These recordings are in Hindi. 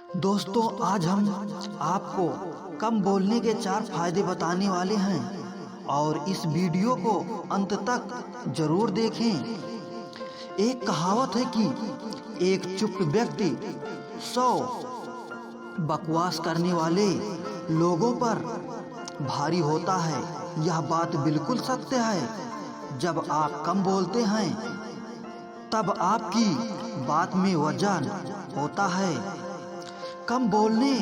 दोस्तों, आज हम आपको कम बोलने के 4 फायदे बताने वाले हैं और इस वीडियो को अंत तक जरूर देखें। एक कहावत है कि एक चुप व्यक्ति 100 बकवास करने वाले लोगों पर भारी होता है। यह बात बिल्कुल सत्य है। जब आप कम बोलते हैं तब आपकी बात में वजन होता है। कम बोलने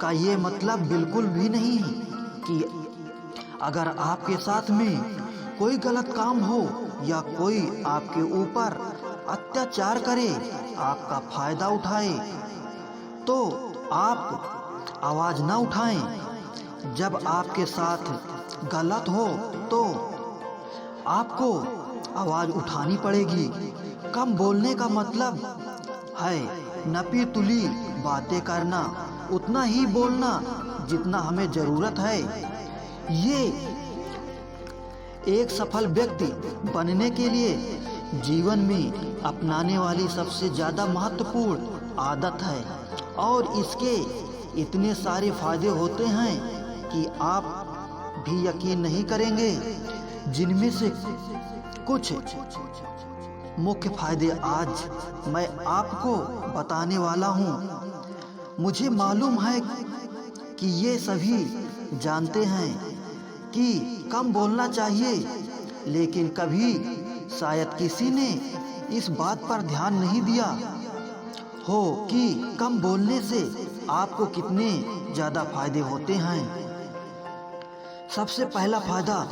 का ये मतलब बिल्कुल भी नहीं कि अगर आपके साथ में कोई गलत काम हो या कोई आपके ऊपर अत्याचार करे, आपका फायदा उठाए, तो आप आवाज़ ना उठाएं। जब आपके साथ गलत हो तो आपको आवाज़ उठानी पड़ेगी। कम बोलने का मतलब है नपी तुली बातें करना, उतना ही बोलना जितना हमें ज़रूरत है। ये एक सफल व्यक्ति बनने के लिए जीवन में अपनाने वाली सबसे ज़्यादा महत्वपूर्ण आदत है और इसके इतने सारे फायदे होते हैं कि आप भी यकीन नहीं करेंगे। जिनमें से कुछ मुख्य फायदे आज मैं आपको बताने वाला हूँ। मुझे मालूम है कि ये सभी जानते हैं कि कम बोलना चाहिए, लेकिन कभी शायद किसी ने इस बात पर ध्यान नहीं दिया हो कि कम बोलने से आपको कितने ज़्यादा फायदे होते हैं। सबसे पहला फायदा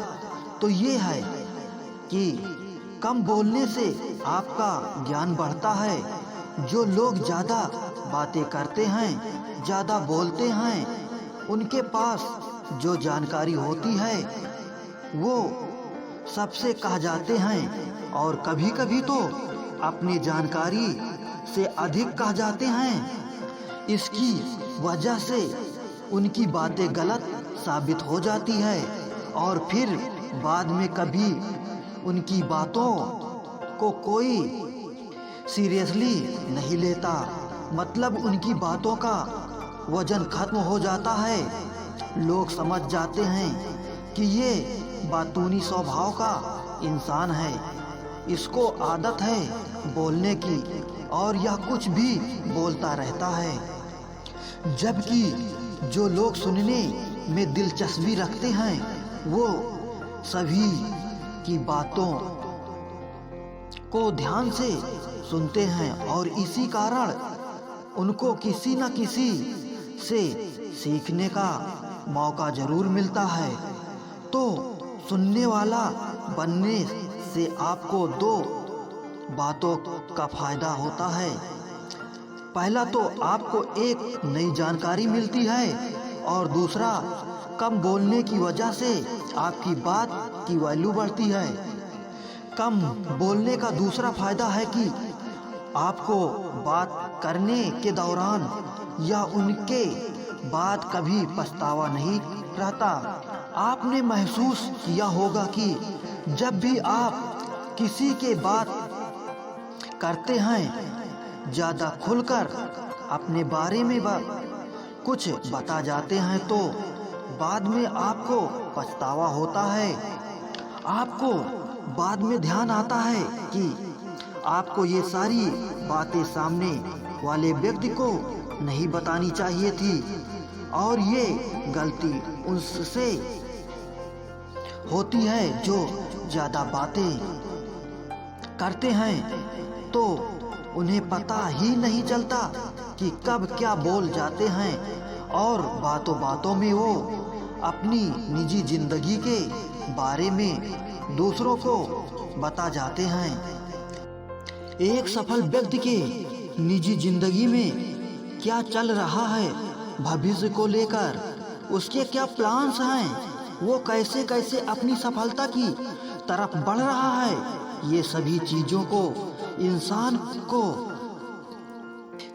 तो ये है कि कम बोलने से आपका ज्ञान बढ़ता है। जो लोग ज़्यादा बातें करते हैं, ज़्यादा बोलते हैं, उनके पास जो जानकारी होती है वो सबसे कह जाते हैं और कभी कभी तो अपनी जानकारी से अधिक कह जाते हैं। इसकी वजह से उनकी बातें गलत साबित हो जाती है और फिर बाद में कभी उनकी बातों को कोई सीरियसली नहीं लेता। मतलब उनकी बातों का वजन खत्म हो जाता है। लोग समझ जाते हैं कि ये बातूनी स्वभाव का इंसान है, इसको आदत है बोलने की और यह कुछ भी बोलता रहता है। जबकि जो लोग सुनने में दिलचस्पी रखते हैं वो सभी की बातों को ध्यान से सुनते हैं और इसी कारण उनको किसी न किसी से सीखने का मौका जरूर मिलता है। तो सुनने वाला बनने से आपको 2 बातों का फायदा होता है। पहला तो आपको एक नई जानकारी मिलती है और दूसरा कम बोलने की वजह से आपकी बात की वैल्यू बढ़ती है। कम बोलने का दूसरा फायदा है कि आपको बात करने के दौरान या उनके बाद कभी पछतावा नहीं रहता। आपने महसूस किया होगा कि जब भी आप किसी के बात करते हैं, ज़्यादा खुलकर अपने बारे में कुछ बता जाते हैं तो बाद में आपको पछतावा होता है। आपको बाद में ध्यान आता है कि आपको ये सारी बातें सामने वाले व्यक्ति को नहीं बतानी चाहिए थी और ये गलती उससे होती है जो ज़्यादा बातें करते हैं तो उन्हें पता ही नहीं चलता कि कब क्या बोल जाते हैं और बातों बातों में वो अपनी निजी जिंदगी के बारे में दूसरों को बता जाते हैं। एक सफल व्यक्ति के निजी जिंदगी में क्या चल रहा है, भविष्य को लेकर उसके क्या प्लान्स हैं, वो कैसे कैसे अपनी सफलता की तरफ बढ़ रहा है, ये सभी चीज़ों को इंसान को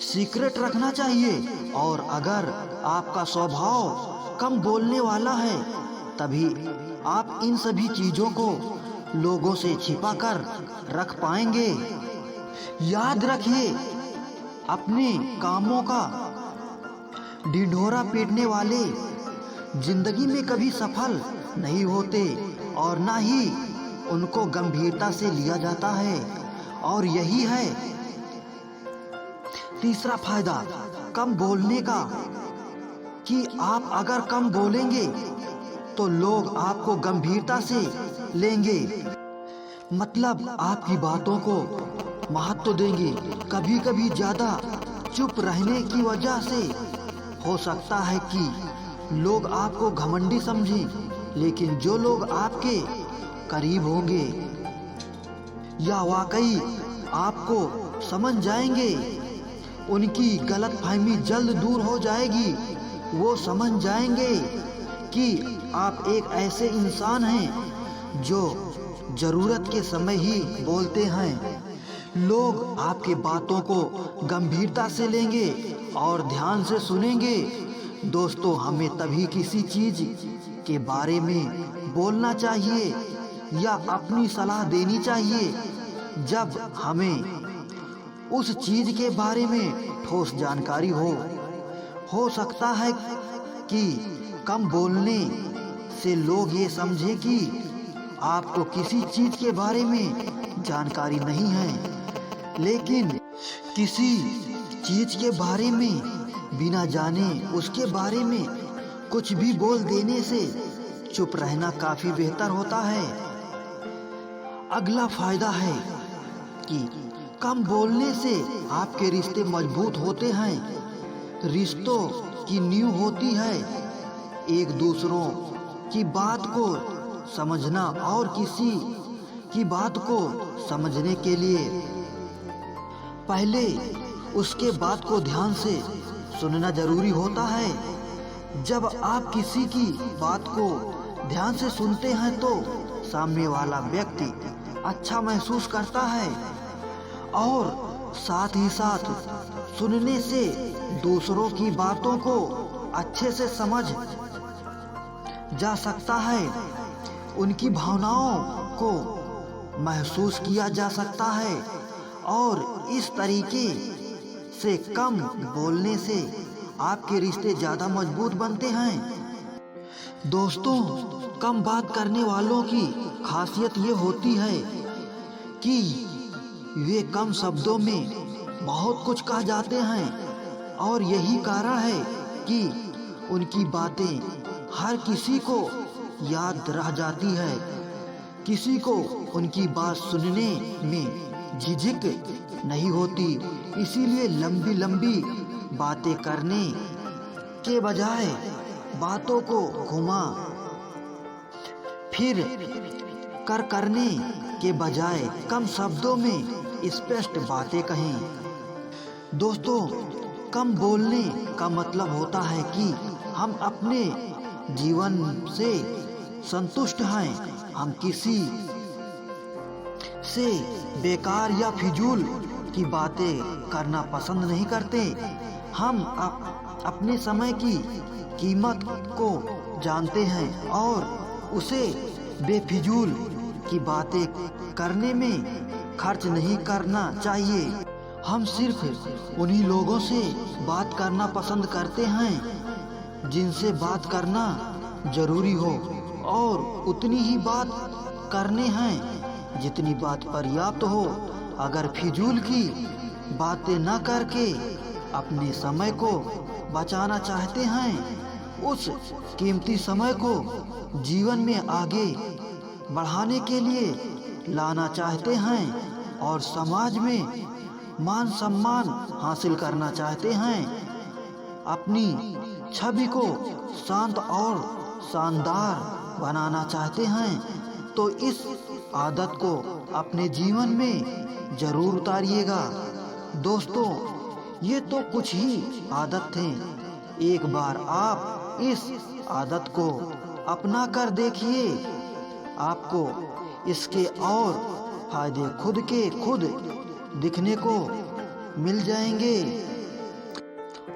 सीक्रेट रखना चाहिए। और अगर आपका स्वभाव कम बोलने वाला है तभी आप इन सभी चीज़ों को लोगों से छिपा कर रख पाएंगे। याद रखिए, अपने कामों का ढिंढोरा पीटने वाले जिंदगी में कभी सफल नहीं होते और ना ही उनको गंभीरता से लिया जाता है। और यही है तीसरा फायदा कम बोलने का, कि आप अगर कम बोलेंगे तो लोग आपको गंभीरता से लेंगे, मतलब आपकी बातों को महत्व देंगे। कभी कभी ज़्यादा चुप रहने की वजह से हो सकता है कि लोग आपको घमंडी समझें, लेकिन जो लोग आपके करीब होंगे या वाकई आपको समझ जाएंगे, उनकी गलतफहमी जल्द दूर हो जाएगी। वो समझ जाएंगे कि आप एक ऐसे इंसान हैं जो ज़रूरत के समय ही बोलते हैं। लोग आपके बातों को गंभीरता से लेंगे और ध्यान से सुनेंगे। दोस्तों, हमें तभी किसी चीज़ के बारे में बोलना चाहिए या अपनी सलाह देनी चाहिए जब हमें उस चीज़ के बारे में ठोस जानकारी हो सकता है कि कम बोलने से लोग ये समझें कि आपको किसी चीज़ के बारे में जानकारी नहीं है, लेकिन किसी चीज़ के बारे में बिना जाने उसके बारे में कुछ भी बोल देने से चुप रहना काफ़ी बेहतर होता है। अगला फायदा है कि कम बोलने से आपके रिश्ते मजबूत होते हैं। रिश्तों की नींव होती है एक दूसरों की बात को समझना और किसी की बात को समझने के लिए पहले उसके बात को ध्यान से सुनना जरूरी होता है। जब आप किसी की बात को ध्यान से सुनते हैं तो सामने वाला व्यक्ति अच्छा महसूस करता है और साथ ही साथ सुनने से दूसरों की बातों को अच्छे से समझ जा सकता है, उनकी भावनाओं को महसूस किया जा सकता है और इस तरीके से कम बोलने से आपके रिश्ते ज़्यादा मजबूत बनते हैं। दोस्तों, कम बात करने वालों की खासियत ये होती है कि वे कम शब्दों में बहुत कुछ कह जाते हैं और यही कारण है कि उनकी बातें हर किसी को याद रह जाती है। किसी को उनकी बात सुनने में झिझक नहीं होती, इसीलिए लंबी लंबी बातें करने के बजाय बातों को घुमा फिर करने के बजाय कम शब्दों में स्पष्ट बातें कहें। दोस्तों, कम बोलने का मतलब होता है कि हम अपने जीवन से संतुष्ट हैं। हम किसी से बेकार या फिजूल की बातें करना पसंद नहीं करते। हम अपने समय की कीमत को जानते हैं और उसे बेफिजूल की बातें करने में खर्च नहीं करना चाहिए। हम सिर्फ उन्हीं लोगों से बात करना पसंद करते हैं जिनसे बात करना जरूरी हो और उतनी ही बात करने हैं जितनी बात पर्याप्त हो। अगर फिजूल की बातें न करके अपने समय को बचाना चाहते हैं, उस कीमती समय को जीवन में आगे बढ़ाने के लिए लाना चाहते हैं और समाज में मान सम्मान हासिल करना चाहते हैं, अपनी छवि को शांत और शानदार बनाना चाहते हैं, तो इस आदत को अपने जीवन में जरूर उतारिएगा। दोस्तों, ये तो कुछ ही आदत थे। एक बार आप इस आदत को अपना कर देखिए, आपको इसके और फायदे खुद के खुद दिखने को मिल जाएंगे।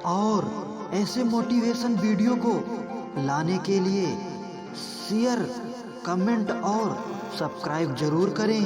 और ऐसे मोटिवेशन वीडियो को लाने के लिए शेयर, कमेंट और सब्सक्राइब जरूर करें।